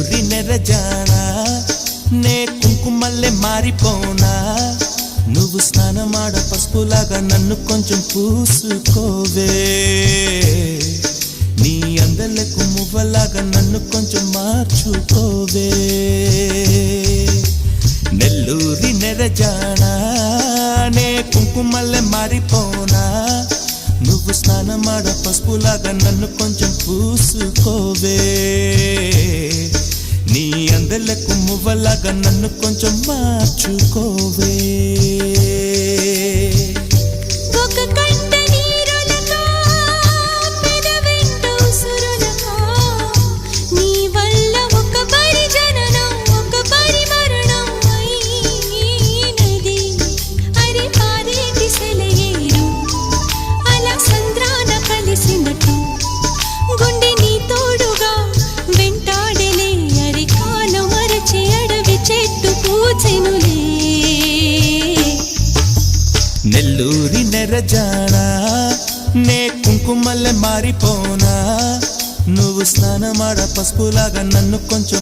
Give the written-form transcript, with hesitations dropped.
నెల్లూరి నెరజానా నే కుంకుమల్లె మారిపోనా నువ్వు స్నానమాడ పసుపులాగా నన్ను కొంచెం పూసుకోవే నీ అందలకు మువ్వలాగా నన్ను కొంచెం మార్చుకోవే నెల్లూరి నెరజానా నే కుంకుమల్లె మారిపోనా నువ్వు స్నానమాడ పసుపులాగా నన్ను కొంచెం పూసుకోవే నీ అందలకు మువ్వలాగా నన్ను కొంచెం మార్చుకోవే నెల్లూరి నెరజానా నే కుంకుమల్లె మారిపోనా నువ్వు స్నానమాడ పసుపులాగా నన్ను కొంచెం